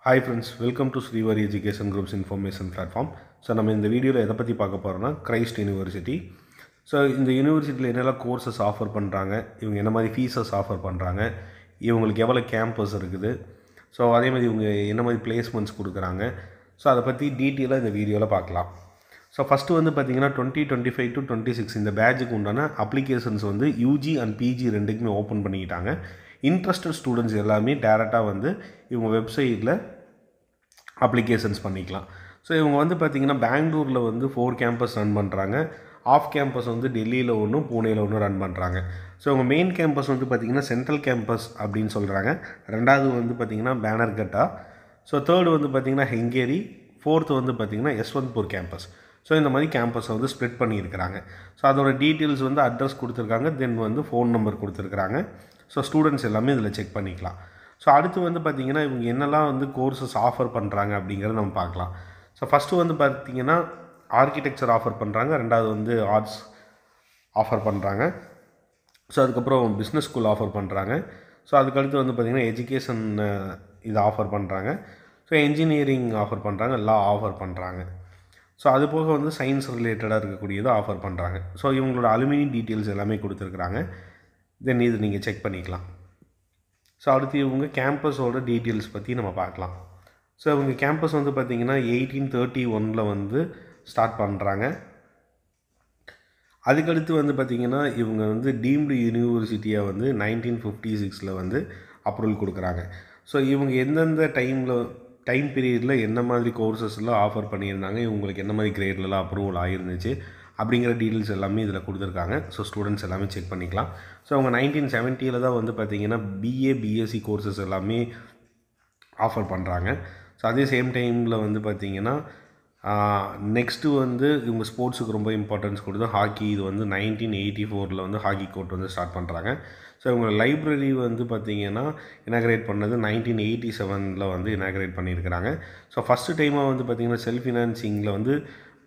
Hi friends, welcome to Srivari Education Group's information platform. So, நம்ம இந்த வீடியோவில் எதை பற்றி பார்க்க போகிறோம்னா கிரைஸ்ட் யூனிவர்சிட்டி. ஸோ இந்த யூனிவர்சிட்டியில் என்னெல்லாம் கோர்சஸ் ஆஃபர் பண்ணுறாங்க, இவங்க என்ன மாதிரி ஃபீஸஸ் ஆஃபர் பண்ணுறாங்க, இவங்களுக்கு எவ்வளோ கேம்பஸ் இருக்குது, ஸோ அதே மாதிரி இவங்க என்ன மாதிரி பிளேஸ்மெண்ட்ஸ் கொடுக்குறாங்க, ஸோ அதை பற்றி டீட்டெயிலாக இந்த வீடியோவில் பார்க்கலாம். ஸோ ஃபஸ்ட்டு வந்து பார்த்திங்கன்னா 2025 to 26 இந்த பேட்சுக்கு உண்டான அப்ளிகேஷன்ஸ் வந்து யூஜி அண்ட் பிஜி ரெண்டுக்குமே ஓப்பன் பண்ணிக்கிட்டாங்க. இன்ட்ரெஸ்டட் ஸ்டூடெண்ட்ஸ் எல்லாமே டேரெக்டாக வந்து இவங்க வெப்சைட்டில் அப்ளிகேஷன்ஸ் பண்ணிக்கலாம். ஸோ இவங்க வந்து பார்த்திங்கன்னா பெங்களூரில் வந்து 4 கேம்பஸ் ரன் பண்ணுறாங்க. ஆஃப் கேம்பஸ் வந்து டெல்லியில் ஒன்று, பூனேயில் ஒன்று ரன் பண்ணுறாங்க. ஸோ இவங்க மெயின் கேம்பஸ் வந்து பார்த்திங்கன்னா சென்ட்ரல் கேம்பஸ் அப்படின்னு சொல்கிறாங்க. ரெண்டாவது வந்து பார்த்திங்கன்னா பேனர்கட்டா. ஸோ தேர்டு வந்து பார்த்திங்கன்னா ஹெங்கேரி. ஃபோர்த்து வந்து பார்த்திங்கன்னா யஸ்வந்த்பூர் கேம்பஸ். ஸோ இந்த மாதிரி கேம்பஸை வந்து ஸ்ப்ளிட் பண்ணியிருக்கிறாங்க. ஸோ அதோட டீட்டெயில்ஸ் வந்து அட்ரஸ் கொடுத்துருக்காங்க, தென் வந்து ஃபோன் நம்பர் கொடுத்துருக்குறாங்க. ஸோ ஸ்டூடெண்ட்ஸ் எல்லாமே இதில் செக் பண்ணிக்கலாம். ஸோ அடுத்து வந்து பார்த்திங்கன்னா இவங்க என்னெல்லாம் வந்து கோர்சஸ் ஆஃபர் பண்ணுறாங்க அப்படிங்கிறத நம்ம பார்க்கலாம். ஸோ ஃபஸ்ட்டு வந்து பார்த்திங்கன்னா ஆர்கிடெக்சர் ஆஃபர் பண்ணுறாங்க, ரெண்டாவது வந்து ஆர்ட்ஸ் ஆஃபர் பண்ணுறாங்க. ஸோ அதுக்கப்புறம் பிஸ்னஸ் ஸ்கூல் ஆஃபர் பண்ணுறாங்க. ஸோ அதுக்கடுத்து வந்து பார்த்திங்கன்னா எஜுகேஷன் இது ஆஃபர் பண்ணுறாங்க. ஸோ என்ஜினியரிங் ஆஃபர் பண்ணுறாங்க, லா ஆஃபர் பண்ணுறாங்க. ஸோ அது போக வந்து சயின்ஸ் ரிலேட்டடாக இருக்கக்கூடியது ஆஃபர் பண்ணுறாங்க. ஸோ இவங்களோட அலுமினி டீட்டெயில்ஸ் எல்லாமே கொடுத்துருக்குறாங்க. தென் இது நீங்கள் செக் பண்ணிக்கலாம். ஸோ அடுத்து இவங்க கேம்பஸோட டீட்டெயில்ஸ் பற்றி நம்ம பார்க்கலாம். ஸோ இவங்க கேம்பஸ் வந்து பார்த்திங்கன்னா 1831 வந்து ஸ்டார்ட் பண்ணுறாங்க. அதுக்கடுத்து வந்து பார்த்திங்கன்னா இவங்க வந்து டீம்டு யூனிவர்சிட்டியாக வந்து 1956 வந்து அப்ரூவல் கொடுக்குறாங்க. ஸோ இவங்க எந்தெந்த டைம் பீரியடில் என்ன மாதிரி கோர்சஸ்லாம் ஆஃபர் பண்ணியிருந்தாங்க, இவங்களுக்கு என்ன மாதிரி கிரேட்லலாம் அப்ரூவல் ஆகிருந்துச்சு அப்படிங்கிற டீட்டெயில்ஸ் எல்லாமே இதில் கொடுத்துருக்காங்க. ஸோ ஸ்டூடெண்ட்ஸ் எல்லாமே செக் பண்ணிக்கலாம். ஸோ அவங்க 1970 தான் வந்து பார்த்திங்கன்னா பிஏ பிஎஸ்சி கோர்சஸ் எல்லாமே ஆஃபர் பண்ணுறாங்க. ஸோ அதே சேம் டைமில் வந்து பார்த்திங்கன்னா நெக்ஸ்ட்டு வந்து இவங்க ஸ்போர்ட்ஸுக்கு ரொம்ப இம்பார்ட்டன்ஸ் கொடுத்து ஹாக்கி இது வந்து 1984 வந்து ஹாக்கி கோர்ட் வந்து ஸ்டார்ட் பண்ணுறாங்க. ஸோ இவங்க லைப்ரரி வந்து பார்த்திங்கன்னா இனாக்ரேட் பண்ணது 1987 வந்து இனாக்ரேட் பண்ணியிருக்கிறாங்க. ஸோ ஃபஸ்ட்டு டைமாக வந்து பார்த்திங்கன்னா செல்ஃப் ஃபினான்சிங்கில் வந்து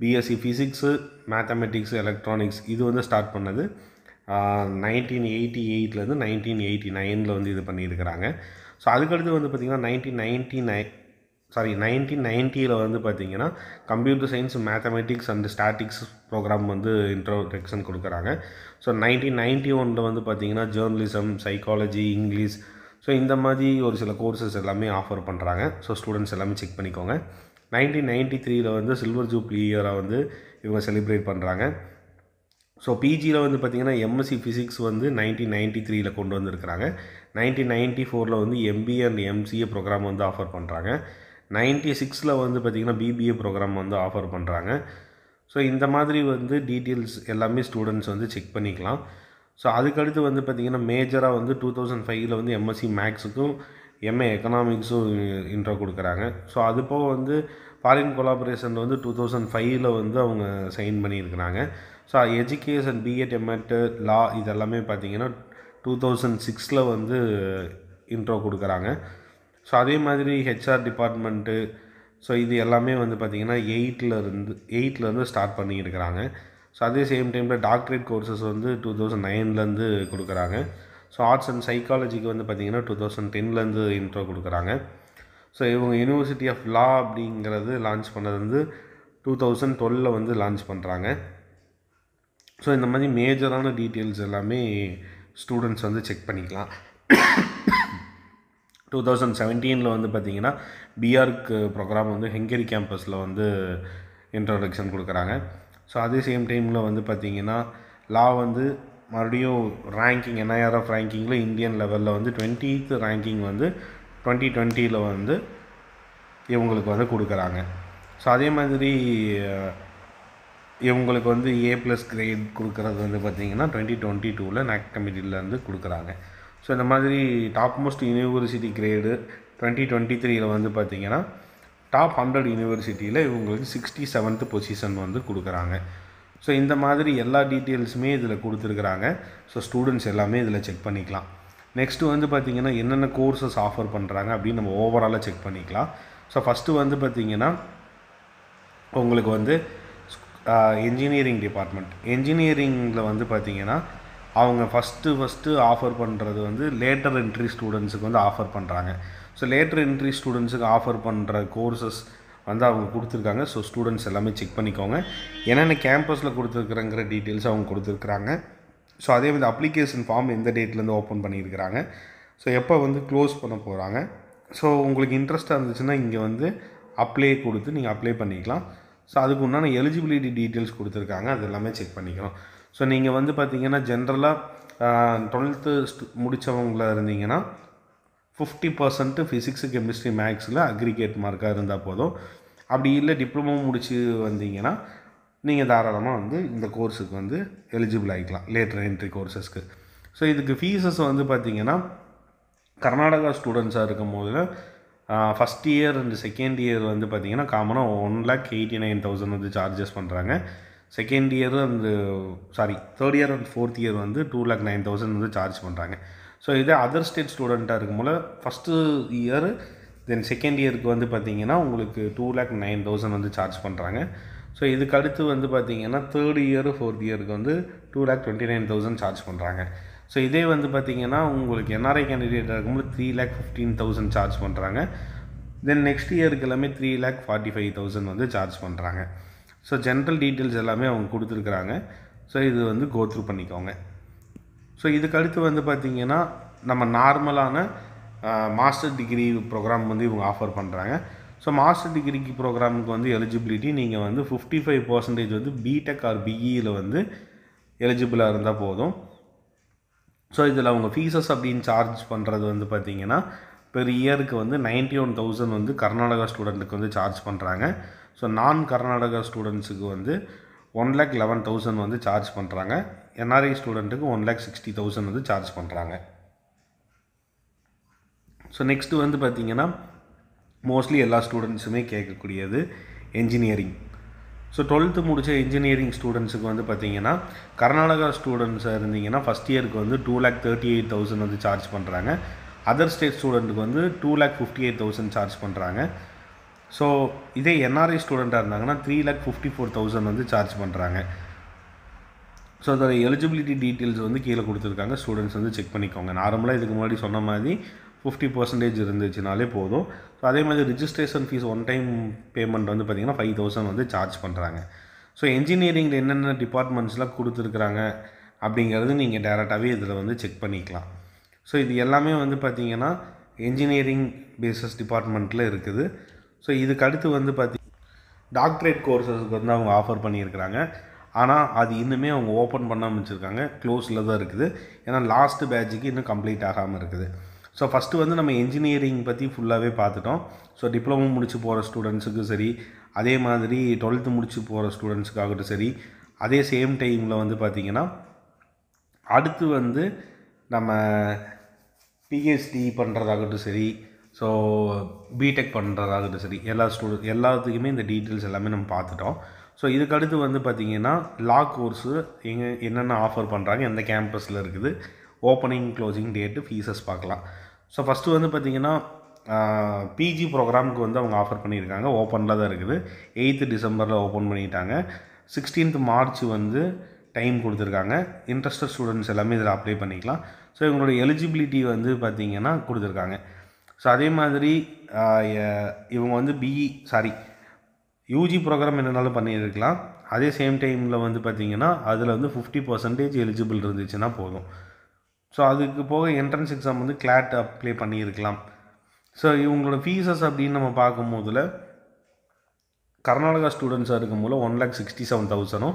பிஎஸ்சி ஃபிசிக்ஸு, மேத்தமெட்டிக்ஸு, எலக்ட்ரானிக்ஸ் இது வந்து ஸ்டார்ட் பண்ணது 1988 1989 வந்து இது பண்ணியிருக்கிறாங்க. ஸோ அதுக்கடுத்து வந்து பார்த்திங்கன்னா 1990 வந்து பார்த்திங்கன்னா computer science, mathematics and statics programme வந்து இன்ட்ரோடக்ஷன் கொடுக்குறாங்க. ஸோ 1991 வந்து பார்த்திங்கன்னா ஜேர்னலிசம், சைக்காலஜி, இங்கிலீஷ், ஸோ இந்த மாதிரி ஒரு சில கோர்சஸ் எல்லாமே ஆஃபர் பண்ணுறாங்க. ஸோ ஸ்டூடெண்ட்ஸ் எல்லாமே செக் பண்ணிக்கோங்க. 1993 வந்து சில்வர் ஜூப்ளி இயராக வந்து இவங்க செலிப்ரேட் பண்ணுறாங்க. ஸோ பிஜியில் வந்து பார்த்திங்கன்னா எம்எஸ்சி ஃபிசிக்ஸ் வந்து 1993 கொண்டு வந்திருக்கிறாங்க. 1994 வந்து எம்பிஏ அண்ட் எம்சிஏ ப்ரோக்ராம் வந்து ஆஃபர் பண்ணுறாங்க. 96 வந்து பார்த்திங்கன்னா பிபிஏ ப்ரோக்ராம் வந்து ஆஃபர் பண்ணுறாங்க. ஸோ இந்த மாதிரி வந்து டீட்டெயில்ஸ் எல்லாமே ஸ்டூடெண்ட்ஸ் வந்து செக் பண்ணிக்கலாம். ஸோ அதுக்கடுத்து வந்து பார்த்திங்கன்னா மேஜராக வந்து 2005 வந்து எம்எஸ்சி மேக்ஸுக்கும் எம்ஏ எக்கனாமிக்ஸும் இன்ட்ரோ கொடுக்குறாங்க. ஸோ அது போக வந்து ஃபாரின் கொலாபரேஷன் வந்து 2005 வந்து அவங்க சைன் பண்ணியிருக்கிறாங்க. ஸோ எஜுகேஷன் பிஎட், எம்எட், லா இதெல்லாமே பார்த்திங்கன்னா 2006 வந்து இன்ட்ரோ கொடுக்குறாங்க. ஸோ அதே மாதிரி ஹெச்ஆர் டிபார்ட்மெண்ட்டு, ஸோ இது எல்லாமே வந்து பார்த்திங்கன்னா 8 ஸ்டார்ட் பண்ணியிருக்கிறாங்க. ஸோ அதே சேம் டைமில் டாக்டரேட் கோர்சஸ் வந்து 2009 கொடுக்குறாங்க. ஸோ ஆர்ட்ஸ் அண்ட் சைக்காலஜிக்கு வந்து பார்த்திங்கன்னா 2010 இன்ட்ரோ கொடுக்குறாங்க. ஸோ இவங்க யூனிவர்சிட்டி ஆஃப் லா அப்படிங்கிறது லான்ச் பண்ணது வந்து 2012 வந்து லான்ச் பண்ணுறாங்க. ஸோ இந்த மாதிரி மேஜரான டீட்டெயில்ஸ் எல்லாமே ஸ்டூடெண்ட்ஸ் வந்து செக் பண்ணிக்கலாம். 2017 வந்து பார்த்திங்கன்னா பிஆர்க் ப்ரோக்ராம் வந்து ஹெங்கேரி கேம்பஸில் வந்து இன்ட்ரோடக்ஷன் கொடுக்குறாங்க. ஸோ அதே சேம் டைமில் வந்து பார்த்திங்கன்னா லா வந்து மறுபடியும் ரேங்கிங் என்ஐஆர்எஃப் ரேங்கிங்கில் இந்தியன் லெவலில் வந்து 20th ரேங்கிங் வந்து 2020 வந்து இவங்களுக்கு வந்து கொடுக்குறாங்க. ஸோ அதே மாதிரி இவங்களுக்கு வந்து A+ கிரேட் கொடுக்குறது வந்து பார்த்திங்கன்னா 2022 NAC கமிட்டியிலேருந்து கொடுக்குறாங்க. ஸோ இந்த மாதிரி டாப் மோஸ்ட் யூனிவர்சிட்டி கிரேடு 2023 வந்து பார்த்திங்கன்னா டாப் 100 யூனிவர்சிட்டியில் இவங்களுக்கு 67th பொசிஷன் வந்து கொடுக்குறாங்க. ஸோ இந்த மாதிரி எல்லா டீட்டெயில்ஸுமே இதில் கொடுத்துருக்குறாங்க. ஸோ ஸ்டூடெண்ட்ஸ் எல்லாமே இதில் செக் பண்ணிக்கலாம். நெக்ஸ்ட்டு வந்து பார்த்திங்கன்னா என்னென்ன கோர்சஸ் ஆஃபர் பண்ணுறாங்க அப்படின்னு நம்ம ஓவராலாக செக் பண்ணிக்கலாம். ஸோ ஃபஸ்ட்டு வந்து பார்த்திங்கன்னா உங்களுக்கு வந்து என்ஜினியரிங் டிபார்ட்மெண்ட், என்ஜினியரிங்கில் வந்து பார்த்திங்கன்னா அவங்க ஃபஸ்ட்டு ஆஃபர் பண்ணுறது வந்து லேட்டர் என்ட்ரி ஸ்டூடெண்ட்ஸுக்கு வந்து ஆஃபர் பண்ணுறாங்க. ஸோ லேட்டர் என்ட்ரி ஸ்டூடெண்ட்ஸுக்கு ஆஃபர் பண்ணுற கோர்சஸ் வந்து அவங்க கொடுத்துருக்காங்க. ஸோ ஸ்டூடெண்ட்ஸ் எல்லாமே செக் பண்ணிக்கோங்க. என்னென்ன கேம்பஸில் கொடுத்துருக்குறங்கிற டீட்டெயில்ஸ் அவங்க கொடுத்துருக்குறாங்க. ஸோ அதே மாதிரி அப்ளிகேஷன் ஃபார்ம் எந்த டேட்லேருந்து ஓப்பன் பண்ணியிருக்கிறாங்க, ஸோ எப்போ வந்து க்ளோஸ் பண்ண போகிறாங்க. ஸோ உங்களுக்கு இன்ட்ரெஸ்ட்டாக இருந்துச்சுன்னா இங்கே வந்து அப்ளை கொடுத்து நீங்கள் அப்ளை பண்ணிக்கலாம். ஸோ அதுக்கு உண்டான எலிஜிபிலிட்டி டீட்டெயில்ஸ் கொடுத்துருக்காங்க, அது எல்லாமே செக் பண்ணிக்கணும். ஸோ நீங்கள் வந்து பார்த்திங்கன்னா ஜென்ரலாக 12th முடித்தவங்கள இருந்தீங்கன்னா 50% ஃபிசிக்ஸு கெமிஸ்ட்ரி மேக்ஸில் அக்ரிகேட் மார்க்காக இருந்தால் போதும். அப்படி இல்லை டிப்ளமோ முடித்து வந்தீங்கன்னா நீங்கள் தாராளமாக வந்து இந்த கோர்ஸுக்கு வந்து எலிஜிபிள் ஆகிக்கலாம், லேட்டர் என்ட்ரி கோர்சஸ்க்கு. ஸோ இதுக்கு ஃபீஸஸ் வந்து பார்த்திங்கன்னா கர்நாடகா ஸ்டூடெண்ட்ஸாக இருக்கும் போது first year and second year வந்து பார்த்திங்கன்னா காமனாக 1,89,000 வந்து சார்ஜஸ் பண்ணுறாங்க. Second year third year and fourth year வந்து 2,09,000 வந்து சார்ஜ் பண்ணுறாங்க. ஸோ இதே அதர் ஸ்டேட் ஸ்டூடெண்ட்டாக இருக்கும்போது ஃபஸ்ட்டு இயர் தென் செகண்ட் இயருக்கு வந்து பார்த்திங்கன்னா உங்களுக்கு 2,09,000 வந்து சார்ஜ் பண்ணுறாங்க. ஸோ இதுக்கு அடுத்து வந்து பார்த்திங்கன்னா தேர்ட் இயர் ஃபோர்த் இயருக்கு வந்து 2,29,000 சார்ஜ் பண்ணுறாங்க. ஸோ இதே வந்து பார்த்திங்கன்னா உங்களுக்கு என்ஆர்ஐ கேண்டிடேட்டாக இருக்கும்போது 3,15,000 சார்ஜ் பண்ணுறாங்க. தென் நெக்ஸ்ட் இயருக்கு எல்லாமே 3,45,000 வந்து சார்ஜ் பண்ணுறாங்க. ஸோ ஜென்ரல் டீட்டெயில்ஸ் எல்லாமே அவங்க கொடுத்துருக்குறாங்க. ஸோ இது வந்து கோத்ரூ பண்ணிக்கோங்க. ஸோ இதுக்கு அடுத்து வந்து பார்த்திங்கன்னா நம்ம நார்மலான மாஸ்டர் டிகிரி ப்ரோக்ராம் வந்து இவங்க ஆஃபர் பண்ணுறாங்க. ஸோ மாஸ்டர் டிகிரிக்கு ப்ரோக்ராமுக்கு வந்து எலிஜிபிலிட்டி நீங்கள் வந்து 55% வந்து பிடெக் ஆர் பிஇயில் வந்து எலிஜிபிளாக இருந்தால் போதும். ஸோ இதில் அவங்க ஃபீஸஸ் அப்படின்னு சார்ஜ் பண்ணுறது வந்து பார்த்திங்கன்னா பெர் இயருக்கு வந்து 91,000 வந்து கர்நாடகா ஸ்டூடெண்ட்டுக்கு வந்து சார்ஜ் பண்ணுறாங்க. ஸோ நான் கர்நாடகா ஸ்டூடெண்ட்ஸுக்கு வந்து 1,11,000 வந்து சார்ஜ் பண்ணுறாங்க. என்ஆர்ஐ ஸ்டூடெண்ட்டுக்கு 1,60,000 வந்து சார்ஜ் பண்ணுறாங்க. ஸோ நெக்ஸ்ட்டு வந்து பார்த்திங்கன்னா மோஸ்ட்லி எல்லா ஸ்டூடெண்ட்ஸுமே கேட்கக்கூடியது என்ஜினியரிங். ஸோ 12th முடித்த இன்ஜினியரிங் ஸ்டூடெண்ட்ஸுக்கு வந்து பார்த்திங்கன்னா கர்நாடகா ஸ்டூடெண்ட்ஸாக இருந்தீங்கன்னா ஃபஸ்ட் இயருக்கு வந்து 2,38,000 வந்து சார்ஜ் பண்ணுறாங்க. அதர் ஸ்டேட் ஸ்டூடெண்ட்டுக்கு வந்து 2,58,000 சார்ஜ் பண்ணுறாங்க. ஸோ இதே என்ஆர்ஐ ஸ்டூடெண்ட்டாக இருந்தாங்கன்னா 3,54,000 வந்து சார்ஜ் பண்ணுறாங்க. ஸோ அதோட எலிஜிபிலிட்டி டீட்டெயில்ஸ் வந்து கீழே கொடுத்துருக்காங்க, ஸ்டூடெண்ட்ஸ் வந்து செக் பண்ணிக்கோங்க. நார்மலாக இதுக்கு முன்னாடி சொன்ன மாதிரி 50% இருந்துச்சுனாலே போதும். ஸோ அதே மாதிரி registration fees one time payment வந்து பார்த்திங்கன்னா 5,000 வந்து சார்ஜ் பண்ணுறாங்க. ஸோ என்ஜினியரிங்கில் என்னென்ன டிபார்ட்மெண்ட்ஸ்லாம் கொடுத்துருக்குறாங்க அப்படிங்கிறது நீங்கள் டேரெக்டாகவே இதில் வந்து செக் பண்ணிக்கலாம். ஸோ இது எல்லாமே வந்து பார்த்திங்கன்னா என்ஜினியரிங் பேசஸ் டிபார்ட்மெண்ட்டில் இருக்குது. ஸோ இதுக்கு அடுத்து வந்து டாக்டரேட் கோர்சஸ்க்கு வந்து அவங்க ஆஃபர் பண்ணியிருக்கிறாங்க. ஆனால் அது இன்னுமே அவங்க ஓப்பன் பண்ணாமல் வச்சுருக்காங்க, க்ளோஸில் தான் இருக்குது. ஏன்னா லாஸ்ட்டு பேட்சுக்கு இன்னும் கம்ப்ளீட் ஆகாமல் இருக்குது. ஸோ ஃபஸ்ட்டு வந்து நம்ம என்ஜினியரிங் பற்றி ஃபுல்லாகவே பார்த்துட்டோம். ஸோ டிப்ளமோ முடிச்சு போகிற ஸ்டூடெண்ட்ஸுக்கு சரி, அதே மாதிரி 12th முடிச்சு போகிற ஸ்டூடெண்ட்ஸுக்காகட்டும் சரி, அதே சேம் டைமில் வந்து பார்த்திங்கன்னா அடுத்து வந்து நம்ம பிஹெச்டி பண்ணுறதாகட்டும் சரி, ஸோ பிடெக் பண்ணுறதாகட்டும் சரி, எல்லாத்துக்குமே இந்த டீட்டெயில்ஸ் எல்லாமே நம்ம பார்த்துட்டோம். ஸோ இதுக்கடுத்து வந்து பார்த்திங்கன்னா லா கோர்ஸு என்னென்ன ஆஃபர் பண்ணுறாங்க, எந்த கேம்பஸில் இருக்குது, ஓப்பனிங் க்ளோசிங் டேட்டு, ஃபீஸஸ் பார்க்கலாம். ஸோ ஃபஸ்ட்டு வந்து பார்த்திங்கன்னா பிஜி ப்ரோக்ராமுக்கு வந்து அவங்க ஆஃபர் பண்ணியிருக்காங்க, ஓப்பனில் தான் இருக்குது. 8th December ஓப்பன் பண்ணிட்டாங்க. 16th March வந்து டைம் கொடுத்துருக்காங்க. இன்ட்ரெஸ்டட் ஸ்டூடெண்ட்ஸ் எல்லாமே இதில் அப்ளை பண்ணிக்கலாம். ஸோ இவங்களோட எலிஜிபிலிட்டி வந்து பார்த்திங்கன்னா கொடுத்துருக்காங்க. ஸோ அதே மாதிரி இவங்க வந்து யூஜி ப்ரோக்ராம் என்னென்னாலும் பண்ணியிருக்கலாம். அதே சேம் டைமில் வந்து பார்த்திங்கன்னா அதில் வந்து 50% எலிஜிபிள் இருந்துச்சுன்னா போதும். ஸோ அதுக்கு போக என்ட்ரன்ஸ் எக்ஸாம் வந்து கிளாட் அப்ளை பண்ணியிருக்கலாம். ஸோ இவங்களோட ஃபீஸஸ் அப்படின்னு நம்ம பார்க்கும்போதில் கர்நாடகா ஸ்டூடெண்ட்ஸாக இருக்கும்போது 1,67,000,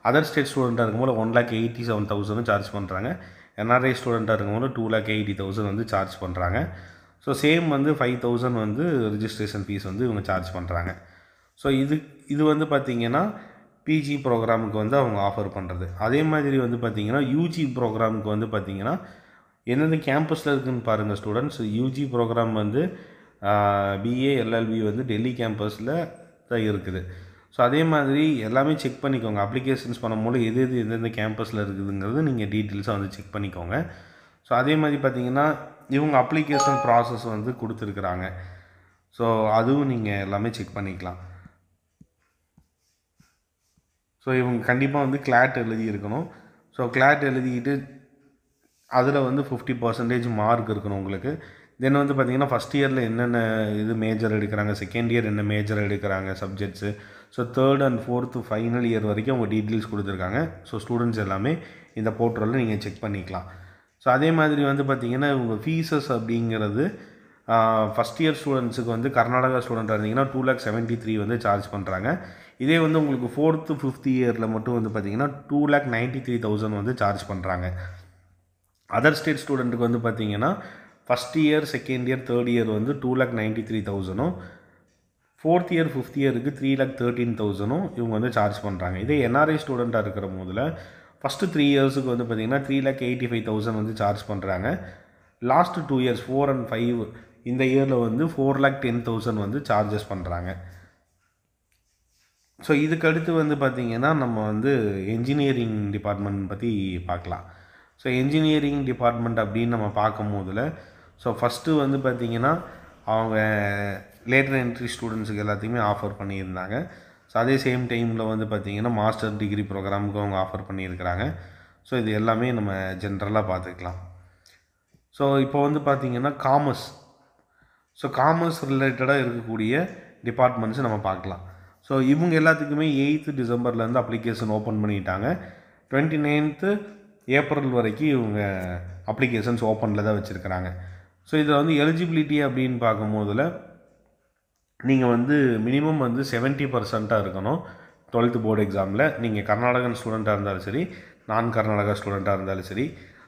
அதர் ஸ்டேட் ஸ்டூடெண்ட்டாக இருக்கும்போது 1,87,000 சார்ஜ் பண்ணுறாங்க. என்ஆர்ஐ ஸ்டூடெண்ட்டாக இருக்கும்போது 2,80,000 வந்து சார்ஜ் பண்ணுறாங்க. ஸோ சேம் வந்து 5,000 வந்து ரிஜிஸ்ட்ரேஷன் ஃபீஸ் வந்து இவங்க சார்ஜ் பண்ணுறாங்க. ஸோ இது வந்து பார்த்திங்கன்னா பிஜி ப்ரோக்ராமுக்கு வந்து அவங்க ஆஃபர் பண்ணுறது. அதே மாதிரி வந்து பார்த்திங்கன்னா யூஜி ப்ரோக்ராமுக்கு வந்து பார்த்திங்கன்னா எந்தெந்த கேம்பஸில் இருக்குதுன்னு பாருங்கள் ஸ்டூடெண்ட்ஸ். யூஜி ப்ரோக்ராம் வந்து பிஏ எல்எல்பி வந்து டெல்லி கேம்பஸில் தான் இருக்குது. ஸோ அதே மாதிரி எல்லாமே செக் பண்ணிக்கோங்க. அப்ளிகேஷன்ஸ் பண்ணும்போது எந்தெந்த கேம்பஸில் இருக்குதுங்கிறது நீங்கள் டீட்டெயில்ஸாக வந்து செக் பண்ணிக்கோங்க. ஸோ அதே மாதிரி பார்த்திங்கன்னா இவங்க அப்ளிகேஷன் ப்ராசஸ் வந்து கொடுத்துருக்குறாங்க. ஸோ அதுவும் நீங்கள் எல்லாமே செக் பண்ணிக்கலாம். ஸோ இவங்க கண்டிப்பாக வந்து கிளாட் எழுதியிருக்கணும். ஸோ கிளாட் எழுதிக்கிட்டு அதில் வந்து 50% மார்க் இருக்கணும் உங்களுக்கு. தென் வந்து பார்த்திங்கன்னா ஃபஸ்ட் இயரில் என்னென்ன இது மேஜர் எடுக்கிறாங்க, செகண்ட் இயர் என்ன மேஜர் எடுக்கிறாங்க subjects. So third and fourth final year வரைக்கும் அவங்க டீட்டெயில்ஸ் கொடுத்துருக்காங்க. ஸோ ஸ்டூடெண்ட்ஸ் எல்லாமே இந்த போர்ட்டலில் நீங்கள் செக் பண்ணிக்கலாம். ஸோ அதே மாதிரி வந்து பார்த்திங்கன்னா உங்கள் ஃபீஸஸ் அப்படிங்கிறது ஃபஸ்ட் இயர் ஸ்டூடெண்ட்ஸுக்கு வந்து கர்நாடகா ஸ்டூடெண்ட்டாக இருந்தீங்கன்னா 2,73,000 வந்து சார்ஜ் பண்ணுறாங்க. இதே வந்து உங்களுக்கு 4th 5th இயரில் மட்டும் வந்து பார்த்திங்கன்னா 2,93,000 வந்து சார்ஜ் பண்ணுறாங்க. அதர் ஸ்டேட் ஸ்டூடெண்ட்டுக்கு வந்து பார்த்திங்கன்னா first year second year third year வந்து 2,93,000, 4th இயர் 5th இயருக்கு 3,13,000 இவங்க வந்து சார்ஜ் பண்ணுறாங்க. இதே NRI ஸ்டூடெண்ட்டாக இருக்கிற போதில் ஃபஸ்ட்டு 3 இயர்ஸுக்கு வந்து பார்த்திங்கன்னா 3,85,000 வந்து சார்ஜ் பண்ணுறாங்க. லாஸ்ட்டு 2 இயர்ஸ் 4 and 5 இந்த இயரில் வந்து 4,10,000 வந்து சார்ஜஸ் பண்ணுறாங்க. ஸோ இதுக்கடுத்து வந்து பார்த்திங்கன்னா நம்ம வந்து என்ஜினியரிங் டிபார்ட்மெண்ட் பற்றி பார்க்கலாம். ஸோ என்ஜினியரிங் டிபார்ட்மெண்ட் அப்படின்னு நம்ம பார்க்கும் போதில் ஸோ ஃபஸ்ட்டு வந்து பார்த்திங்கன்னா அவங்க லேட்டர் என்ட்ரி ஸ்டூடெண்ட்ஸுக்கு எல்லாத்தையுமே ஆஃபர் பண்ணியிருந்தாங்க. ஸோ அதே சேம் டைமில் வந்து பார்த்திங்கன்னா மாஸ்டர் டிகிரி ப்ரோக்ராமுக்கு அவங்க ஆஃபர் பண்ணியிருக்கிறாங்க. ஸோ இது எல்லாமே நம்ம ஜென்ரலாக பார்த்துக்கலாம். ஸோ இப்போ வந்து பார்த்திங்கன்னா காமர்ஸ், ஸோ காமர்ஸ் ரிலேட்டடாக இருக்கக்கூடிய டிபார்ட்மெண்ட்ஸை நம்ம பார்க்கலாம். ஸோ இவங்க எல்லாத்துக்குமே 8th டிசம்பர்லேருந்து அப்ளிகேஷன் ஓப்பன் பண்ணிட்டாங்க. 29th ஏப்ரல் வரைக்கும் இவங்க அப்ளிகேஷன்ஸ் ஓப்பனில் தான் வச்சுருக்கிறாங்க. ஸோ இதில் வந்து எலிஜிபிலிட்டி அப்படின்னு பார்க்கும்போதில் நீங்கள் வந்து மினிமம் வந்து 70% இருக்கணும் 12th போர்டு எக்ஸாமில். நீங்கள் கர்நாடகன் ஸ்டூடெண்ட்டாக இருந்தாலும் சரி, நான் கர்நாடகா ஸ்டூடெண்ட்டாக இருந்தாலும் சரி.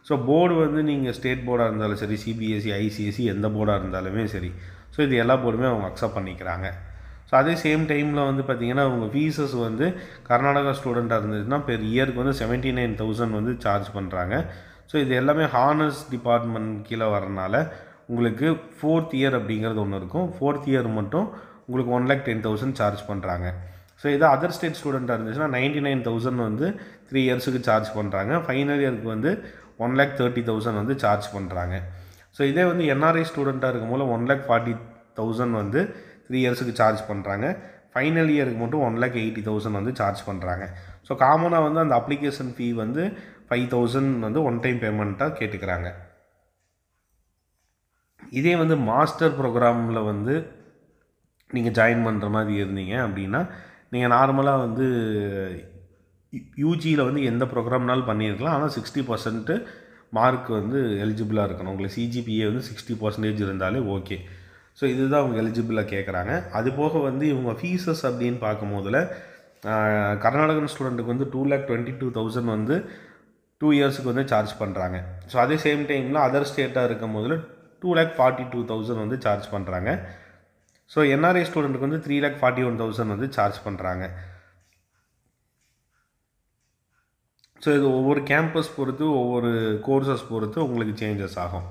ஸோ போர்டு வந்து நீங்கள் ஸ்டேட் போர்டாக இருந்தாலும் சரி, CBSE ICSE எந்த போர்டாக இருந்தாலுமே சரி. ஸோ இது எல்லா போர்டுமே அவங்க அக்செப்ட் பண்ணிக்கிறாங்க. ஸோ அதே சேம் டைமில் வந்து பார்த்திங்கன்னா அவங்க ஃபீஸஸ் வந்து கர்நாடகா ஸ்டூடெண்ட்டாக இருந்துச்சுன்னா பெர் இயருக்கு வந்து 79,000 வந்து சார்ஜ் பண்ணுறாங்க. ஸோ இது எல்லாமே ஹானர்ஸ் டிபார்ட்மெண்ட் கீழே வரனால உங்களுக்கு 4th இயர் அப்படிங்கிறது ஒன்று இருக்கும். 4th இயர் மட்டும் உங்களுக்கு 1,10,000 சார்ஜ் பண்ணுறாங்க. ஸோ இது அதர் ஸ்டேட் ஸ்டூடெண்ட்டாக இருந்துச்சுன்னா 99,000 வந்து 3 இயர்ஸுக்கு சார்ஜ் பண்ணுறாங்க. ஃபைனல் இயருக்கு வந்து 1,30,000 வந்து சார்ஜ் பண்ணுறாங்க. ஸோ இதே வந்து NRI ஸ்டூடெண்ட்டாக இருக்கும் போது 1,40,000 வந்து 3 இயர்ஸுக்கு சார்ஜ் பண்ணுறாங்க. ஃபைனல் இயருக்கு மட்டும் 1,80,000 வந்து சார்ஜ் பண்ணுறாங்க. ஸோ காமனாக வந்து அந்த அப்ளிகேஷன் ஃபீ வந்து 5,000 வந்து ஒன் டைம் பேமெண்ட்டாக கேட்டுக்கிறாங்க. இதே வந்து மாஸ்டர் ப்ரோக்ராமில் வந்து நீங்கள் ஜாயின் பண்ணுற மாதிரி இருந்தீங்க அப்படின்னா நீங்கள் நார்மலாக வந்து யூஜியில் வந்து எந்த ப்ரோக்ராம்னாலும் பண்ணியிருக்கலாம். ஆனால் 60% மார்க் வந்து எலிஜிபிளாக இருக்கணும். உங்களுக்கு CGPA வந்து 60% இருந்தாலே ஓகே. ஸோ இதுதான் அவங்க எலிஜிபிளாக கேட்குறாங்க. அது போக வந்து இவங்க ஃபீஸஸ் அப்படின்னு பார்க்கும் போதில் கர்நாடகன் ஸ்டூடெண்ட்டுக்கு வந்து 2,22,000 வந்து 2 இயர்ஸுக்கு வந்து சார்ஜ் பண்ணுறாங்க. ஸோ அதே சேம் டைமில் அதர் ஸ்டேட்டாக இருக்கும் போதில் 2,42,000 வந்து சார்ஜ் பண்ணுறாங்க. ஸோ NRI ஸ்டூடெண்ட்டுக்கு வந்து 3,41,000 வந்து சார்ஜ் பண்ணுறாங்க. ஸோ இது ஒவ்வொரு கேம்பஸ் பொறுத்து ஒவ்வொரு கோர்சஸ் பொறுத்து உங்களுக்கு சேஞ்சஸ் ஆகும்.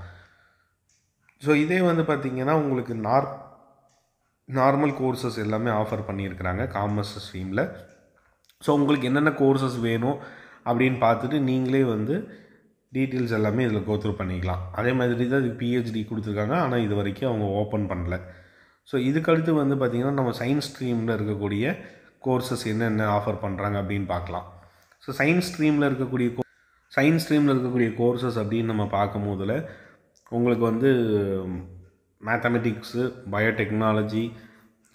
ஸோ இதே வந்து பார்த்திங்கன்னா உங்களுக்கு நார்மல் கோர்சஸ் எல்லாமே ஆஃபர் பண்ணியிருக்கிறாங்க காமர்ஸ் ஸ்ட்ரீமில். ஸோ உங்களுக்கு என்னென்ன கோர்சஸ் வேணும் அப்படின்னு பார்த்துட்டு நீங்களே வந்து டீட்டெயில்ஸ் எல்லாமே இதில் கோத்ரூ பண்ணிக்கலாம். அதே மாதிரி தான் இதுக்கு PhD கொடுத்துருக்காங்க. ஆனால் இது வரைக்கும் அவங்க ஓப்பன் பண்ணல. ஸோ இதுக்கடுத்து வந்து பார்த்திங்கன்னா நம்ம சயின்ஸ் ஸ்ட்ரீமில் இருக்கக்கூடிய கோர்சஸ் என்னென்ன ஆஃபர் பண்ணுறாங்க அப்படின்னு பார்க்கலாம். ஸோ சயின்ஸ் ஸ்ட்ரீமில் இருக்கக்கூடிய கோர்சஸ் அப்படின்னு நம்ம பார்க்கும் போதில் உங்களுக்கு வந்து mathematics, biotechnology,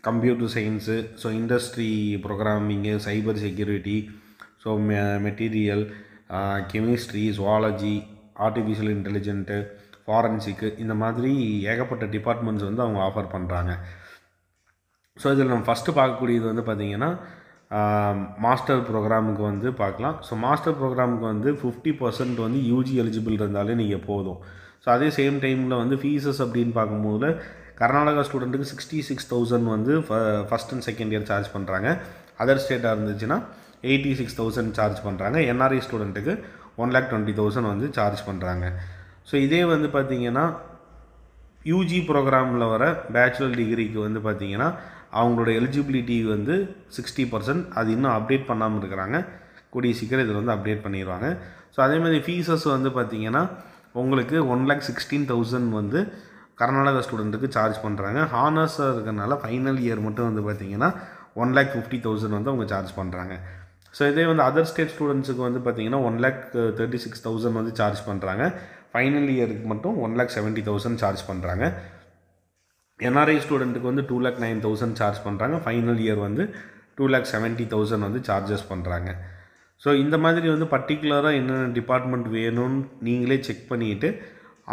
computer science, so industry programming, cyber security, so material, chemistry, zoology, artificial intelligent, forensic, இந்த மாதிரி ஏகப்பட்ட டிபார்ட்மெண்ட்ஸ் வந்து அவங்க ஆஃபர் பண்ணுறாங்க. ஸோ இதில் நம்ம ஃபஸ்ட்டு பார்க்கக்கூடியது வந்து பார்த்திங்கன்னா மாஸ்டர் ப்ரோக்ராமுக்கு வந்து பார்க்கலாம். ஸோ மாஸ்டர் ப்ரோக்ராமுக்கு வந்து 50% வந்து யூஜி எலிஜிபிள் இருந்தாலே நீங்கள் போதும். ஸோ அதே சேம் டைமில் வந்து ஃபீஸஸ் அப்படின்னு பார்க்கும்போது கர்நாடகா ஸ்டூடெண்ட்டுக்கு 66,000 வந்து first and second year charge பண்ணுறாங்க. அதர் ஸ்டேட்டாக இருந்துச்சுன்னா 86,000 சார்ஜ் பண்ணுறாங்க. NRI ஸ்டூடெண்ட்டுக்கு 1,20,000 வந்து சார்ஜ் பண்ணுறாங்க. ஸோ இதே வந்து பார்த்திங்கன்னா யூஜி ப்ரோக்ராமில் வர பேச்சுலர் டிகிரிக்கு வந்து பார்த்திங்கன்னா அவங்களோட எலிஜிபிலிட்டி வந்து 60%. அது இன்னும் அப்டேட் பண்ணாமல் இருக்கிறாங்க. கூடிய சீக்கிரம் இதில் வந்து அப்டேட் பண்ணிடுவாங்க. ஸோ அதேமாதிரி ஃபீஸஸ் வந்து பார்த்திங்கன்னா உங்களுக்கு 1,16,000 வந்து கர்நாடகா ஸ்டூடெண்ட்டுக்கு சார்ஜ் பண்ணுறாங்க. ஹானர்ஸாக இருக்கிறனால ஃபைனல் இயர் மட்டும் வந்து பார்த்திங்கன்னா 1,50,000 வந்து அவங்க சார்ஜ் பண்ணுறாங்க. ஸோ இதே வந்து அதர் ஸ்டேட் ஸ்டூடெண்ட்ஸுக்கு வந்து பார்த்திங்கன்னா 1,36,000 வந்து சார்ஜ் பண்ணுறாங்க. ஃபைனல் இயருக்கு மட்டும் 1,70,000 சார்ஜ் பண்ணுறாங்க. NRI ஸ்டூடெண்ட்டுக்கு வந்து 2,09,000 சார்ஜ் பண்ணுறாங்க. ஃபைனல் இயர் வந்து 2,70,000 வந்து சார்ஜஸ் பண்ணுறாங்க. ஸோ இந்த மாதிரி வந்து பர்டிகுலராக என்னென்ன டிபார்ட்மெண்ட் வேணும்னு நீங்களே செக் பண்ணிவிட்டு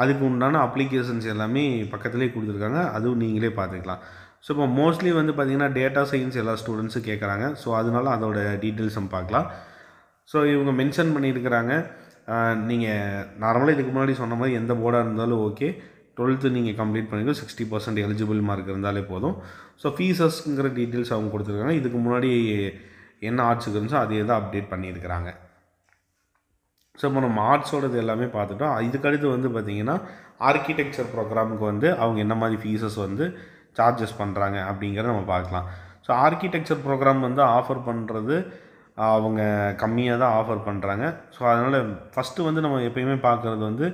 அதுக்கு உண்டான அப்ளிகேஷன்ஸ் எல்லாமே பக்கத்துலேயே கொடுத்துருக்காங்க, அதுவும் நீங்களே பார்த்துக்கலாம். ஸோ இப்போ மோஸ்ட்லி வந்து பார்த்திங்கன்னா டேட்டா சயின்ஸ் எல்லா ஸ்டூடெண்ட்ஸும் கேட்குறாங்க. ஸோ அதனால அதோட டீட்டெயில்ஸ் நம்ம பார்க்கலாம். ஸோ இவங்க மென்ஷன் பண்ணியிருக்கிறாங்க, நீங்கள் நார்மலாக இதுக்கு முன்னாடி சொன்ன மாதிரி எந்த போர்டாக இருந்தாலும் ஓகே, 12th நீங்கள் கம்ப்ளீட் பண்ணிக்கோ, 60% எலிஜிபிள் மார்க் இருந்தாலே போதும். ஸோ ஃபீஸஸ்ங்கிற டீட்டெயில்ஸ் அவங்க கொடுத்துருக்காங்க. இதுக்கு முன்னாடி என்ன ஆர்ட்ஸுக்கு இருந்துச்சோ அதே தான் அப்டேட் பண்ணியிருக்கிறாங்க. ஸோ இப்போ நம்ம ஆர்ட்ஸோடது எல்லாமே பார்த்துட்டோம். இதுக்கடுத்து வந்து பார்த்திங்கன்னா ஆர்கிடெக்சர் ப்ரோக்ராமுக்கு வந்து அவங்க என்ன மாதிரி ஃபீஸஸ் வந்து சார்ஜஸ் பண்ணுறாங்க அப்படிங்கிறத நம்ம பார்க்கலாம். ஸோ ஆர்கிடெக்சர் ப்ரோக்ராம் வந்து ஆஃபர் பண்ணுறது அவங்க கம்மியாக தான் ஆஃபர் பண்ணுறாங்க. ஸோ அதனால் ஃபஸ்ட்டு வந்து நம்ம எப்போயுமே பார்க்குறது வந்து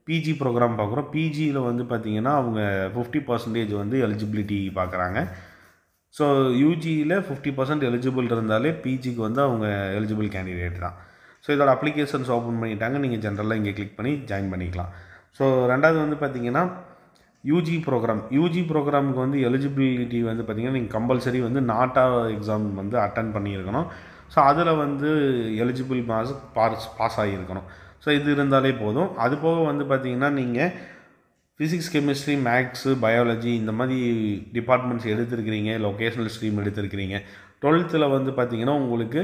பிஜி ப்ரோக்ராம் பார்க்குறோம். பிஜியில் வந்து பார்த்திங்கன்னா அவங்க 50% வந்து எலிஜிபிலிட்டி பார்க்குறாங்க. ஸோ யூஜியில் 50% எலிஜிபிள் இருந்தாலே பிஜிக்கு வந்து அவங்க எலிஜிபிள் கேண்டிடேட் தான். ஸோ இதோட அப்ளிகேஷன்ஸ் ஓப்பன் பண்ணிட்டாங்க. நீங்கள் ஜென்ரலாக இங்கே கிளிக் பண்ணி ஜாயின் பண்ணிக்கலாம். ஸோ ரெண்டாவது வந்து பார்த்திங்கன்னா யூஜி ப்ரோக்ராமுக்கு வந்து எலிஜிபிலிட்டி வந்து பார்த்திங்கன்னா நீங்கள் கம்பல்சரி வந்து நாட்டா எக்ஸாம் வந்து அட்டன் பண்ணியிருக்கணும். ஸோ அதில் வந்து எலிஜிபிள் பாஸ் ஆகியிருக்கணும். ஸோ இது இருந்தாலே போதும். அது போக வந்து பார்த்திங்கன்னா நீங்கள் ஃபிசிக்ஸ், கெமிஸ்ட்ரி, மேக்ஸு, பயாலஜி இந்த மாதிரி டிபார்ட்மெண்ட்ஸ் எடுத்துருக்கிறீங்க, லொக்கேஷனல் ஸ்ட்ரீம் எடுத்துருக்கிறீங்க. 12th வந்து பார்த்திங்கன்னா உங்களுக்கு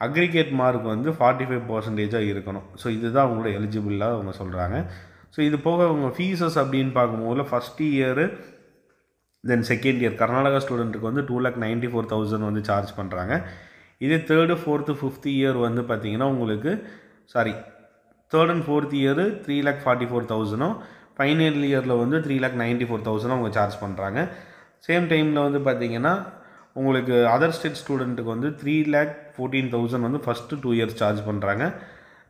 அக்ரிகேட் மார்க் வந்து 45% இருக்கணும். ஸோ இதுதான் அவங்களோட எலிஜிபிளாக அவங்க சொல்கிறாங்க. ஸோ இது போக அவங்க ஃபீஸஸ் அப்படின்னு பார்க்கும்போது first year then second year Karnataka ஸ்டூடெண்ட்டுக்கு வந்து 2,94,000 வந்து சார்ஜ் பண்ணுறாங்க. இதே 3rd, 4th, 5th இயர் வந்து பார்த்திங்கன்னா உங்களுக்கு 3rd and 4th year 3,44,000, final இயரில் வந்து 3,94,000 அவங்க சார்ஜ் பண்ணுறாங்க. சேம் டைமில் வந்து பார்த்திங்கன்னா உங்களுக்கு அதர் ஸ்டேட் ஸ்டூடெண்ட்டுக்கு வந்து 3,14,000 வந்து ஃபஸ்ட்டு 2 இயர்ஸ் சார்ஜ் பண்ணுறாங்க.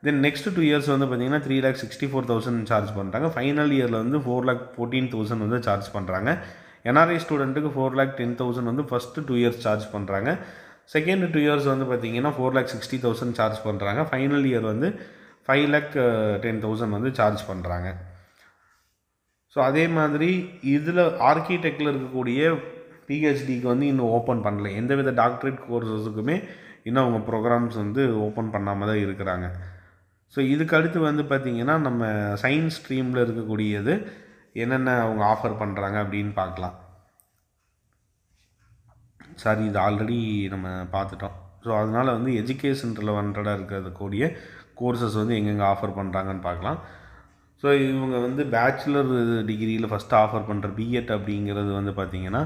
தென் நெக்ஸ்ட் 2 இயர்ஸ் வந்து பார்த்திங்கன்னா 3,64,000 சார்ஜ் பண்ணுறாங்க. ஃபைனல் இயரில் வந்து 4,14,000 வந்து சார்ஜ் பண்ணுறாங்க. NRI ஸ்டூடெண்ட்டுக்கு 4,10,000 வந்து ஃபஸ்ட்டு 2 இயர்ஸ் சார்ஜ் பண்ணுறாங்க. செகண்ட் 2 இயர்ஸ் வந்து பார்த்திங்கன்னா 4,60,000 சார்ஜ் பண்ணுறாங்க. ஃபைனல் இயர் வந்து 5,10,000 வந்து சார்ஜ் பண்ணுறாங்க. ஸோ அதே மாதிரி இதில் ஆர்கிடெக்டில் இருக்கக்கூடிய பிஹெச்டிக்கு வந்து இன்னும் ஓப்பன் பண்ணல. எந்தவித டாக்டரேட் கோர்ஸஸுக்குமே இன்னும் அவங்க ப்ரோக்ராம்ஸ் வந்து ஓப்பன் பண்ணாமல் தான் இருக்கிறாங்க. ஸோ இதுக்கு அடுத்து வந்து பார்த்திங்கன்னா நம்ம சயின்ஸ் ஸ்ட்ரீமில் இருக்கக்கூடியது என்னென்ன அவங்க ஆஃபர் பண்ணுறாங்க அப்படின்னு பார்க்கலாம். சாரி, இது ஆல்ரெடி நம்ம பார்த்துட்டோம். ஸோ அதனால் வந்து எஜுகேஷன் ரிலவெண்ட்டாக இருக்கக்கூடிய கோர்சஸ் வந்து எங்கெங்கே ஆஃபர் பண்ணுறாங்கன்னு பார்க்கலாம். ஸோ இவங்க வந்து பேச்சுலர் டிகிரியில் ஃபஸ்ட்டு ஆஃபர் பண்ணுற பிஎட் அப்படிங்கிறது வந்து பார்த்திங்கன்னா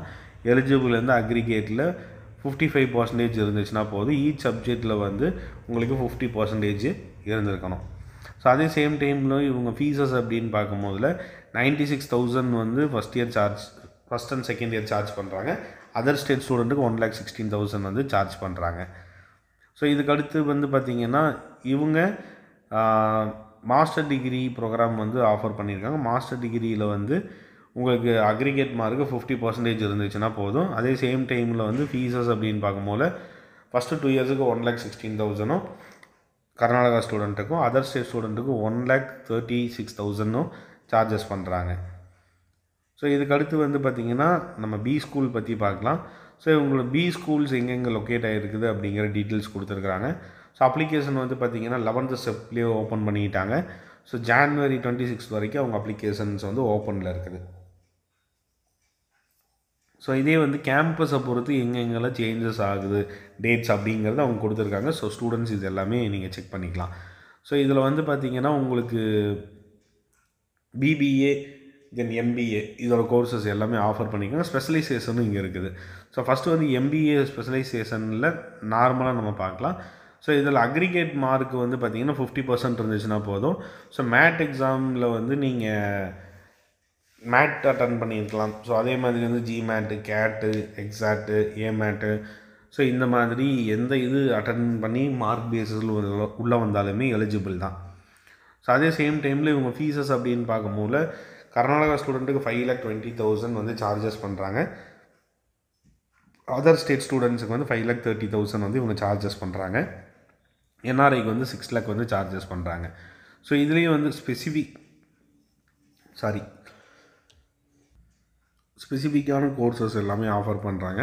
எலிஜிபிள் வந்து அக்ரிகேட்டில் 55% இருந்துச்சுன்னா போதும். ஈச் சப்ஜெக்டில் வந்து உங்களுக்கு 50% இருந்திருக்கணும். ஸோ அதே சேம் டைமில் இவங்க ஃபீஸஸ் அப்படின்னு பார்க்கும்போதில் 96,000 வந்து first and second year charge பண்ணுறாங்க. அதர் ஸ்டேட் ஸ்டூடெண்ட்டுக்கு 1,16,000 வந்து சார்ஜ் பண்ணுறாங்க. ஸோ இதுக்கு அடுத்து வந்து பார்த்திங்கன்னா இவங்க மாஸ்டர் டிகிரி ப்ரோக்ராம் வந்து ஆஃபர் பண்ணியிருக்காங்க. மாஸ்டர் டிகிரியில் வந்து உங்களுக்கு அக்ரிகேட் மார்க்கு 50% இருந்துச்சுன்னா போதும். அதே சேம் டைமில் வந்து ஃபீஸஸ் அப்படின்னு பார்க்கும்போது ஃபஸ்ட்டு 2 இயர்ஸுக்கு 1,16,000 கர்நாடகா ஸ்டூடெண்ட்டுக்கும் அதர் ஸ்டேட் ஸ்டூடெண்ட்டுக்கும் 1,36,000 சார்ஜஸ் பண்ணுறாங்க. ஸோ இதுக்கு அடுத்து வந்து பார்த்திங்கன்னா நம்ம பி ஸ்கூல் பற்றி பார்க்கலாம். ஸோ இவங்களோட பி ஸ்கூல்ஸ் எங்கெங்கே லொக்கேட் ஆகிருக்குது அப்படிங்கிற டீட்டெயில்ஸ் கொடுத்துருக்குறாங்க. ஸோ அப்ளிகேஷன் வந்து பார்த்திங்கன்னா 11th செப்ட்லேயே ஓப்பன் பண்ணிட்டாங்க. ஸோ January 26 வரைக்கும் அவங்க அப்ளிகேஷன்ஸ் வந்து ஓப்பனில் இருக்குது. ஸோ இதே வந்து கேம்பஸை பொறுத்து எங்கெங்கெல்லாம் சேஞ்சஸ் ஆகுது டேட்ஸ் அப்படிங்கிறது அவங்க கொடுத்துருக்காங்க. ஸோ ஸ்டூடெண்ட்ஸ் இது எல்லாமே நீங்கள் செக் பண்ணிக்கலாம். ஸோ இதில் வந்து பார்த்திங்கன்னா உங்களுக்கு பிபிஏ தென் எம்பிஏ இதோட கோர்சஸ் எல்லாமே ஆஃபர் பண்ணிக்கலாம். ஸ்பெஷலைசேஷனும் இங்கே இருக்குது. ஸோ ஃபஸ்ட்டு வந்து எம்பிஏ ஸ்பெஷலைசேஷனில் நார்மலாக நம்ம பார்க்கலாம். ஸோ இதில் அக்ரிகேட் மார்க் வந்து பார்த்திங்கன்னா 50% இருந்துச்சுன்னா போதும். ஸோ மேட் எக்ஸாமில் வந்து நீங்கள் மேட் அட்டன் பண்ணியிருக்கலாம். ஸோ அதே மாதிரி வந்து ஜிமேட்டு, கேட்டு, எக்ஸாக்ட்டு, ஏமேட்டு, ஸோ இந்த மாதிரி எந்த இது அட்டன் பண்ணி மார்க் பேஸில் உள்ளே வந்தாலுமே எலிஜிபிள் தான். ஸோ அதே சேம் டைமில் இவங்க ஃபீஸஸ் அப்படின்னு பார்க்கும்போது கர்நாடகா ஸ்டூடெண்ட்டுக்கு 5,20,000 வந்து சார்ஜஸ் பண்ணுறாங்க. அதர் ஸ்டேட் ஸ்டூடெண்ட்ஸுக்கு வந்து 5,30,000 வந்து இவங்க சார்ஜஸ் பண்ணுறாங்க. NRIக்கு வந்து 6 lakh வந்து சார்ஜஸ் பண்ணுறாங்க. ஸோ இதுலேயும் வந்து ஸ்பெசிஃபிக் ஸ்பெசிஃபிக்கான கோர்சஸ் எல்லாமே ஆஃபர் பண்ணுறாங்க.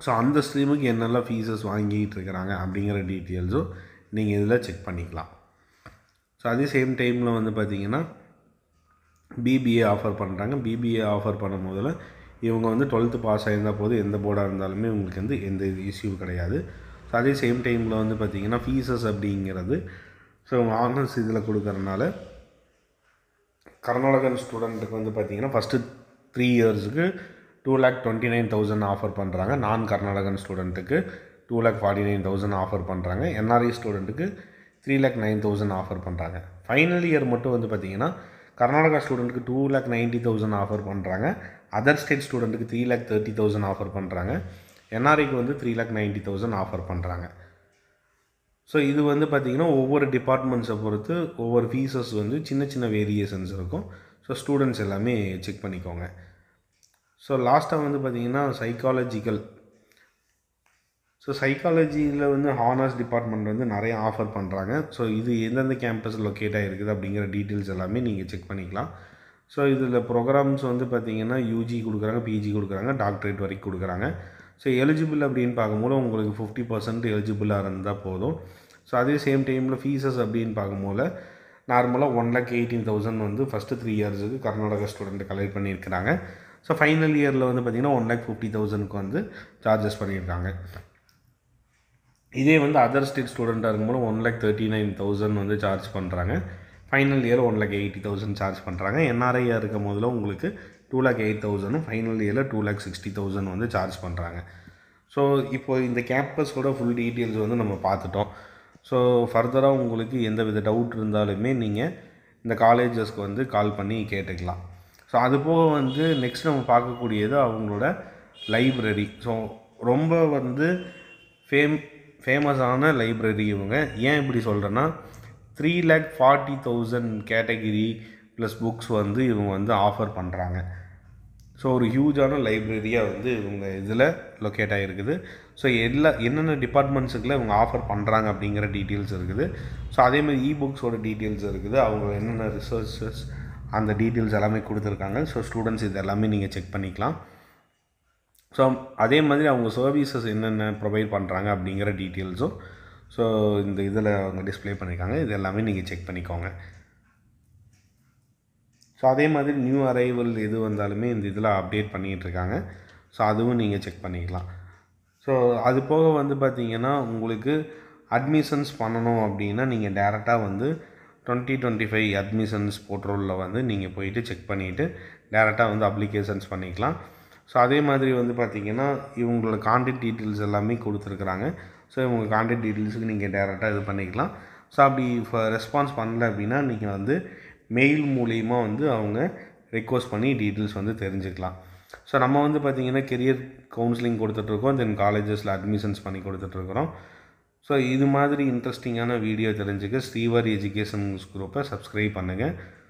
ஸோ அந்த ஸ்ட்ரீமுக்கு என்னெல்லாம் ஃபீஸஸ் வாங்கிட்டு இருக்கிறாங்க அப்படிங்கிற டீட்டெயில்ஸும் நீங்கள் இதில் செக் பண்ணிக்கலாம். ஸோ அதே சேம் டைமில் வந்து பார்த்திங்கன்னா பிபிஏ ஆஃபர் பண்ணுறாங்க. பிபிஏ ஆஃபர் பண்ணும் போதில் இவங்க வந்து 12th பாஸ் ஆகியிருந்தால் போது எந்த போர்டாக இருந்தாலுமே உங்களுக்கு வந்து எந்த இஷ்யூ கிடையாது. ஸோ அதே சேம் டைமில் வந்து பார்த்திங்கன்னா ஃபீஸஸ் அப்படிங்கிறது ஸோ ஆனர்ஸ் இதில் கொடுக்கறனால கர்நாடகன் ஸ்டூடெண்ட்டுக்கு வந்து பார்த்திங்கன்னா ஃபஸ்ட்டு 3 இயர்ஸுக்கு 2,29,000 ஆஃபர் பண்ணுறாங்க. நான் கர்நாடகன் ஸ்டூடெண்ட்டுக்கு 2,49,000 ஆஃபர் பண்ணுறாங்க. என்ஆர்ஐ ஸ்டூடெண்ட்டுக்கு 3,09,000 ஆஃபர் பண்ணுறாங்க. ஃபைனல் இயர் மட்டும் வந்து பார்த்திங்கன்னா கர்நாடகா ஸ்டூடெண்ட்டுக்கு 2,90,000 ஆஃபர் பண்ணுறாங்க. அதர் ஸ்டேட் ஸ்டூடெண்ட்டுக்கு 3,30,000 ஆஃபர் பண்ணுறாங்க. என்ஆர்ஐக்கு வந்து 3,90,000 ஆஃபர் பண்ணுறாங்க. ஸோ இது வந்து பார்த்திங்கன்னா ஒவ்வொரு டிபார்ட்மெண்ட்ஸை பொறுத்து ஒவ்வொரு ஃபீஸஸ் வந்து சின்ன சின்ன வேரியேஷன்ஸ் இருக்கும். ஸோ ஸ்டூடெண்ட்ஸ் எல்லாமே செக் பண்ணிக்கோங்க. ஸோ லாஸ்ட்டாக வந்து பார்த்திங்கன்னா சைக்காலஜியில் வந்து ஹானர்ஸ் டிபார்ட்மெண்ட் வந்து நிறைய ஆஃபர் பண்ணுறாங்க. ஸோ இது எந்தெந்த கேம்பஸ் லொக்கேட் ஆகிருக்குது அப்படிங்கிற டீட்டெயில்ஸ் எல்லாமே நீங்கள் செக் பண்ணிக்கலாம். ஸோ இதில் ப்ரோக்ராம்ஸ் வந்து பார்த்திங்கன்னா யூஜி கொடுக்குறாங்க, பிஜி கொடுக்குறாங்க, டாக்டரேட் வரைக்கும் கொடுக்குறாங்க. ஸோ எலிஜிபிள் அப்படின்னு பார்க்கும்போது உங்களுக்கு 50% எலிஜிபிளாக இருந்தால் போதும். ஸோ அதே சேம் டைமில் ஃபீஸஸ் அப்படின்னு பார்க்கும்போது நார்மலாக 1,18,000 வந்து ஃபஸ்ட்டு 3 இயர்ஸுக்கு கர்நாடகா ஸ்டூடெண்ட்டு கலெக்ட் பண்ணியிருக்கிறாங்க. ஸோ ஃபைனல் இயரில் வந்து பார்த்திங்கன்னா 1,50,000க்கு வந்து சார்ஜஸ் பண்ணியிருக்காங்க. இதே வந்து அதர் ஸ்டேட் ஸ்டூடெண்ட்டாக இருக்கும்போது 1,39,000 வந்து சார்ஜ் பண்ணுறாங்க. ஃபைனல் இயர் 1,80,000 சார்ஜ் பண்ணுறாங்க. என்ஆர்ஐயாக இருக்கும் போதில் உங்களுக்கு 2,08,000 ஃபைனல் இயரில் 2,60,000 வந்து சார்ஜ் பண்ணுறாங்க. ஸோ இப்போ இந்த கேம்பஸோட ஃபுல் டீட்டெயில்ஸ் வந்து நம்ம பார்த்துட்டோம். ஸோ ஃபர்தராக உங்களுக்கு எந்த வித டவுட் இருந்தாலுமே நீங்கள் இந்த காலேஜஸ்க்கு வந்து கால் பண்ணி கேட்டுக்கலாம். ஸோ அது போக வந்து நெக்ஸ்ட் நம்ம பார்க்கக்கூடியது அவங்களோட லைப்ரரி. ஸோ ரொம்ப வந்து ஃபேமஸான லைப்ரரி இவங்க. ஏன் இப்படி சொல்கிறேன்னா 3,40,000 கேட்டகிரி ப்ளஸ் புக்ஸ் வந்து இவங்க வந்து ஆஃபர் பண்ணுறாங்க. ஸோ ஒரு ஹியூஜான லைப்ரரியாக வந்து இவங்க இதில் லொக்கேட் ஆகிருக்குது. ஸோ என்னென்ன டிபார்ட்மெண்ட்ஸுக்குள்ள இவங்க ஆஃபர் பண்ணுறாங்க அப்படிங்கிற டீட்டெயில்ஸ் இருக்குது. ஸோ அதேமாதிரி இபுக்ஸோட டீட்டெயில்ஸ் இருக்குது. அவங்க என்னென்ன ரிசோர்ஸஸ் அந்த டீட்டெயில்ஸ் எல்லாமே கொடுத்துருக்காங்க. ஸோ ஸ்டூடெண்ட்ஸ் இது எல்லாமே நீங்கள் செக் பண்ணிக்கலாம். ஸோ அதே மாதிரி அவங்க சர்வீசஸ் என்னென்ன ப்ரொவைட் பண்ணுறாங்க அப்படிங்கிற டீட்டெயில்ஸும் ஸோ இந்த இதில் அவங்க டிஸ்பிளே பண்ணியிருக்காங்க. இது எல்லாமே நீங்கள் செக் பண்ணிக்கோங்க. ஸோ அதே மாதிரி நியூ அரைவல் எது வந்தாலுமே இந்த இதில் அப்டேட் பண்ணிகிட்ருக்காங்க. ஸோ அதுவும் நீங்கள் செக் பண்ணிக்கலாம். ஸோ அது போக வந்து பார்த்திங்கன்னா உங்களுக்கு அட்மிஷன்ஸ் பண்ணணும் அப்படின்னா நீங்கள் டேரெக்டாக வந்து 2025 அட்மிஷன்ஸ் போர்ட்டலில் வந்து நீங்கள் போயிட்டு செக் பண்ணிவிட்டு டேரெக்டாக வந்து அப்ளிகேஷன்ஸ் பண்ணிக்கலாம். ஸோ அதே மாதிரி வந்து பார்த்திங்கன்னா இவங்களோட கான்டாக்ட் டீட்டெயில்ஸ் எல்லாமே கொடுத்துருக்குறாங்க. ஸோ இவங்க கான்டாக்ட் டீட்டெயில்ஸுக்கு நீங்கள் டேரெக்டாக இது பண்ணிக்கலாம். ஸோ அப்படி ரெஸ்பான்ஸ் பண்ணல அப்படின்னா நீங்கள் வந்து மெயில் மூலிமா வந்து அவங்க ரெக்வஸ்ட் பண்ணி டீட்டெயில்ஸ் வந்து தெரிஞ்சுக்கலாம். ஸோ நம்ம வந்து பார்த்திங்கன்னா கெரியர் கவுன்சிலிங் கொடுத்துட்ருக்கோம். தென் காலேஜஸில் அட்மிஷன்ஸ் பண்ணி கொடுத்துட்ருக்குறோம். ஸோ இது மாதிரி இன்ட்ரெஸ்டிங்கான வீடியோ தெரிஞ்சுக்க ஸ்ரீவாரி எஜுகேஷன் குரூப்பை சப்ஸ்கிரைப் பண்ணுங்கள்.